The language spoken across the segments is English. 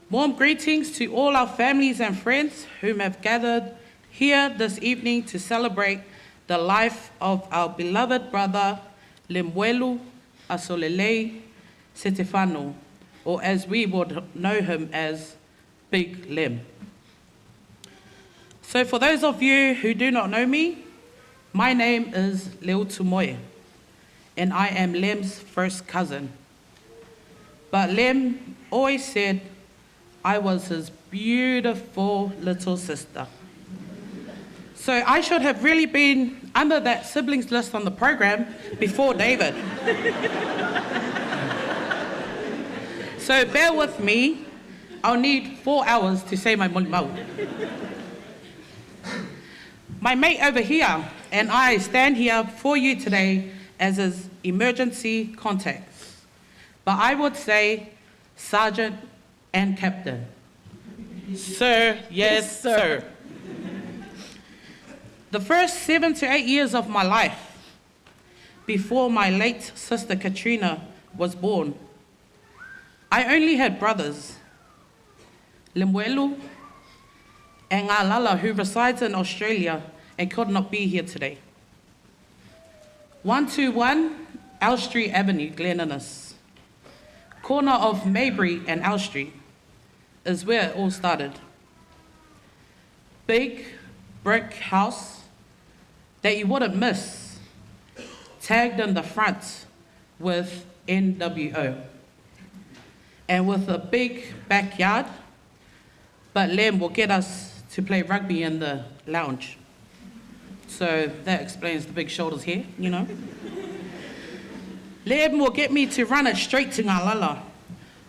Warm greetings to all our families and friends whom have gathered here this evening to celebrate the life of our beloved brother, Lemuelu, Asolelei, Setefano, or as we would know him as Big Lem. So for those of you who do not know me, my name is Lemuelu, and I am Lem's first cousin. But Lem always said I was his beautiful little sister. So I should have really been under that siblings list on the program before David. So bear with me, I'll need 4 hours to say my Molimau. My mate over here and I stand here for you today as his emergency contacts. But I would say Sergeant and Captain. Sir, yes, sir. The first 7 to 8 years of my life, before my late sister Katrina was born, I only had brothers, Lemuelu and Ngalala, who resides in Australia and could not be here today. 121 L Street Avenue, Glen Innes, corner of Maybury and L Street, is where it all started. Big brick house that you wouldn't miss, tagged in the front with NWO, and with a big backyard, but Lem will get us to play rugby in the lounge. So that explains the big shoulders here, you know. Lem will get me to run it straight to Ngalala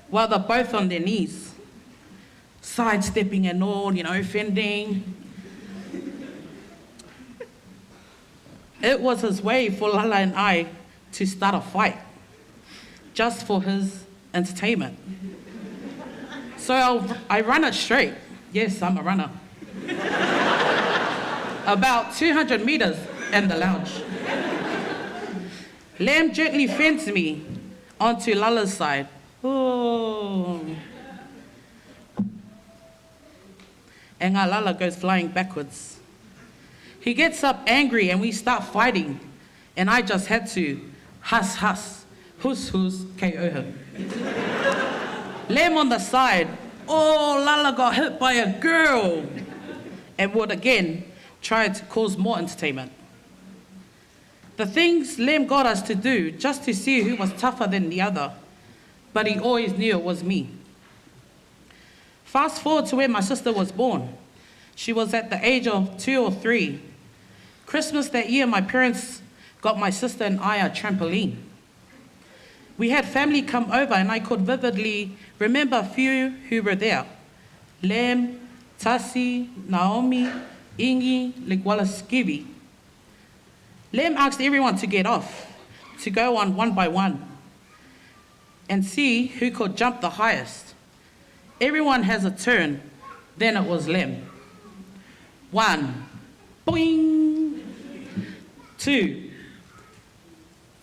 while they're both on their knees, sidestepping and all, you know, fending. It was his way for Lala and I to start a fight, just for his entertainment. So I run it straight. Yes, I'm a runner. About 200 meters in the lounge. Lem gently fends me onto Lala's side. Oh. And our Lala goes flying backwards. He gets up angry and we start fighting. And I just had to hus, hus, KO him. Lem on the side. Oh, Lala got hit by a girl. And would again try to cause more entertainment. The things Lem got us to do just to see who was tougher than the other, but he always knew it was me. Fast forward to when my sister was born. She was at the age of 2 or 3. Christmas that year, my parents got my sister and I a trampoline. We had family come over and I could vividly remember a few who were there. Lem, Tasi, Naomi, Ingi, Ligwala Skivi. Lem asked everyone to get off, to go on one by one, and see who could jump the highest. Everyone has a turn, then it was Lem. 1, boing, 2,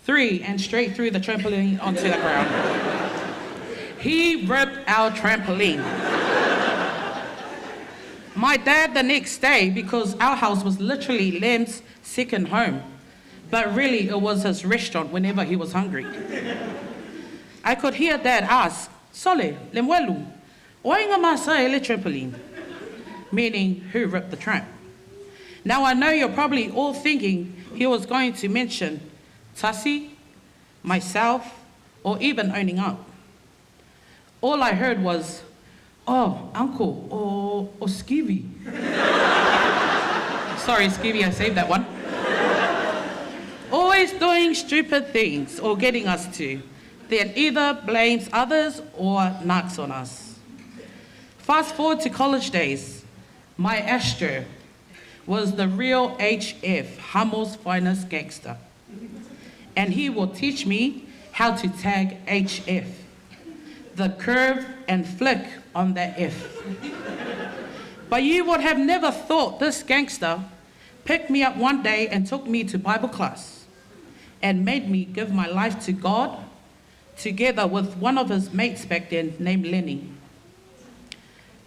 3, and straight through the trampoline onto the ground. He ripped our trampoline. My dad the next day, because our house was literally Lem's second home, but really it was his restaurant whenever he was hungry. I could hear Dad ask, Sole, Lemuelu, oinga masa ele trampoline? Meaning, who ripped the tramp? Now I know you're probably all thinking he was going to mention Tasi, myself, or even owning up. All I heard was, oh, uncle, or Skivvy. Sorry, Skivvy, I saved that one. Always doing stupid things or getting us to, then either blames others or knocks on us. Fast forward to college days. My Astro was the real HF, Hummel's finest gangster. And he will teach me how to tag HF, the curve and flick on that F. But you would have never thought this gangster picked me up one day and took me to Bible class and made me give my life to God, together with one of his mates back then named Lenny.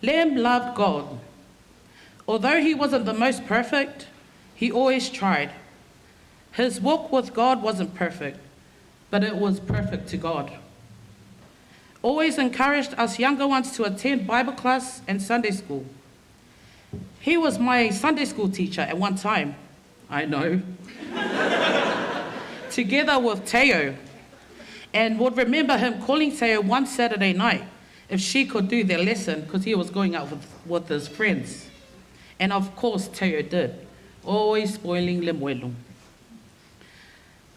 Lem loved God. Although he wasn't the most perfect, he always tried. His walk with God wasn't perfect, but it was perfect to God. Always encouraged us younger ones to attend Bible class and Sunday school. He was my Sunday school teacher at one time, I know, together with Teo, and would remember him calling Teo one Saturday night if she could do their lesson because he was going out with his friends. And of course, Teo did, always spoiling Lemuelu.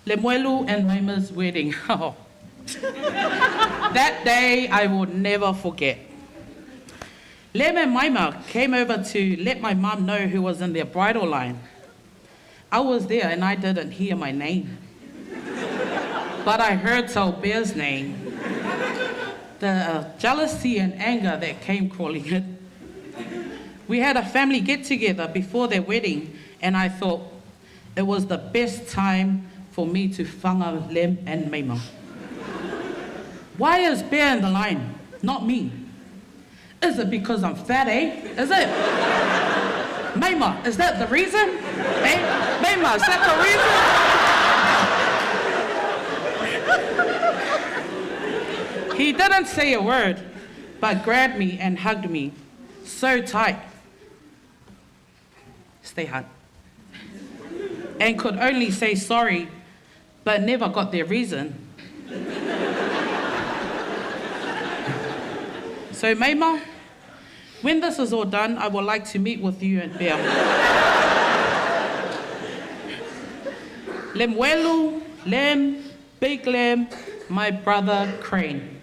Lemuelu and Maima's wedding. Oh. That day I will never forget. Lem and Maima came over to let my mum know who was in their bridal line. I was there and I didn't hear my name. But I heard Talber's name. The jealousy and anger that came crawling in. We had a family get-together before their wedding, and I thought it was the best time for me to whanga Lem and Maima. Why is Bear in the line, not me? Is it because I'm fat, eh? Is it? Maima, is that the reason? Eh? Maima, is that the reason? He didn't say a word, but grabbed me and hugged me so tight. Stay hard. And could only say sorry, but never got their reason. So Maima, when this is all done, I would like to meet with you and Bear. Lemuelu, Lem, Big Lem, my brother Crane.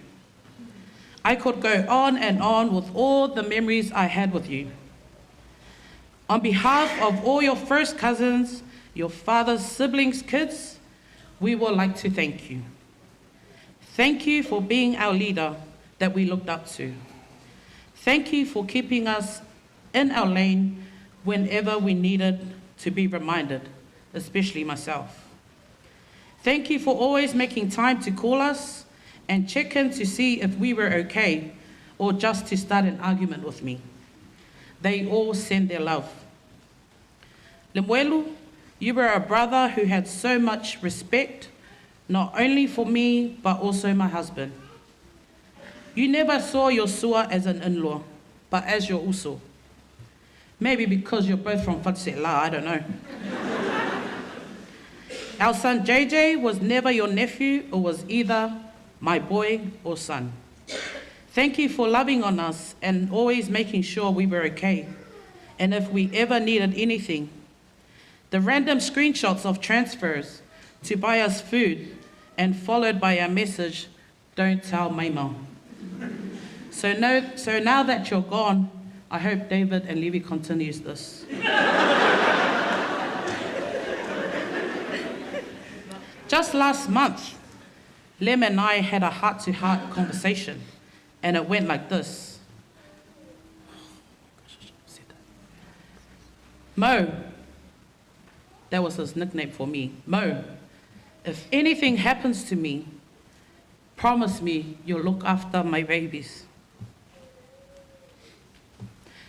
I could go on and on with all the memories I had with you. On behalf of all your first cousins, your father's siblings' kids, we would like to thank you. Thank you for being our leader that we looked up to. Thank you for keeping us in our lane whenever we needed to be reminded, especially myself. Thank you for always making time to call us and check in to see if we were okay or just to start an argument with me. They all send their love. Lemuelu, you were a brother who had so much respect, not only for me, but also my husband. You never saw your sua as an in-law, but as your uso. Maybe because you're both from Whatsela, I don't know. Our son JJ was never your nephew or was either my boy or son. Thank you for loving on us and always making sure we were okay. And if we ever needed anything, the random screenshots of transfers to buy us food and followed by a message, don't tell Maima. So now that you're gone, I hope David and Levi continues this. Just last month, Lem and I had a heart-to-heart conversation, and it went like this. Mo, that was his nickname for me. Mo, if anything happens to me, promise me you'll look after my babies.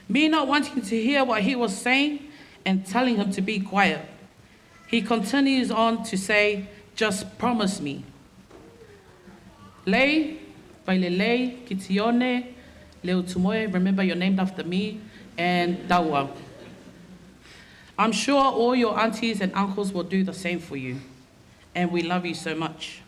Me not wanting to hear what he was saying and telling him to be quiet, he continues on to say, just promise me. Lei, Vailelei, Kitione, Leo Tumoe, remember you're named after me, and Dawa. I'm sure all your aunties and uncles will do the same for you, and we love you so much.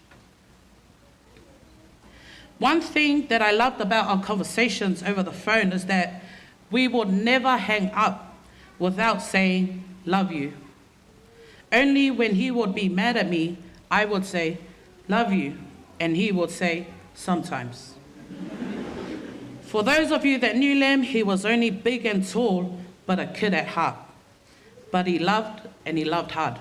One thing that I loved about our conversations over the phone is that we would never hang up without saying, love you. Only when he would be mad at me, I would say, love you, and he would say, sometimes. For those of you that knew Lem, he was only big and tall, but a kid at heart. But he loved, and he loved hard.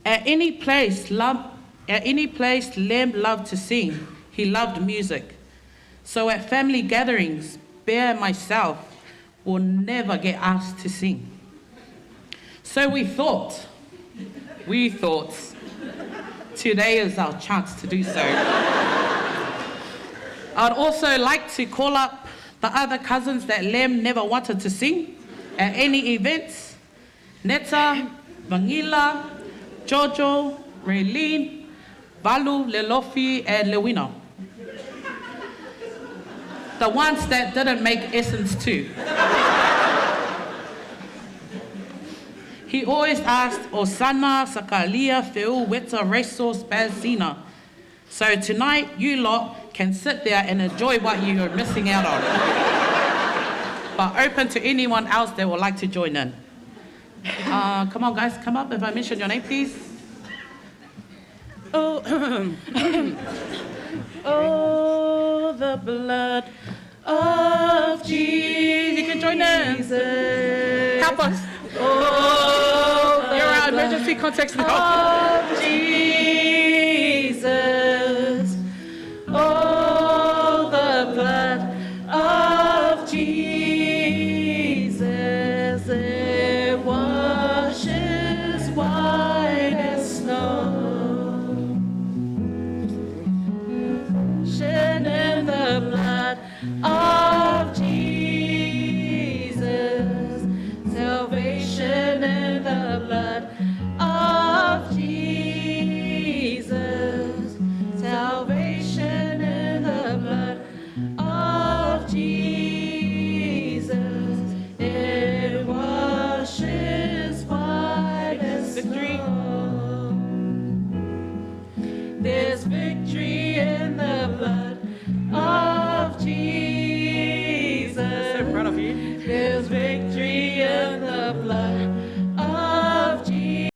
At any place, Lem loved to sing. He loved music. So at family gatherings, Bear and myself will never get asked to sing. So we thought, today is our chance to do so. I'd also like to call up the other cousins that Lem never wanted to sing at any events. Neta, Vangila, Jojo, Raylene, Valu, Lelofi, and Lewino. The ones that didn't make Essence too. He always asked, Osana, Sakalia, Feu, Weta, Reso, Spazina. So tonight, you lot can sit there and enjoy what you're missing out on. But open to anyone else that would like to join in. Come on, guys, come up. If I mention your name, please. Oh, oh, the blood of Jesus. You can join in. Help us. Oh, you're our emergency context now. Of Jesus.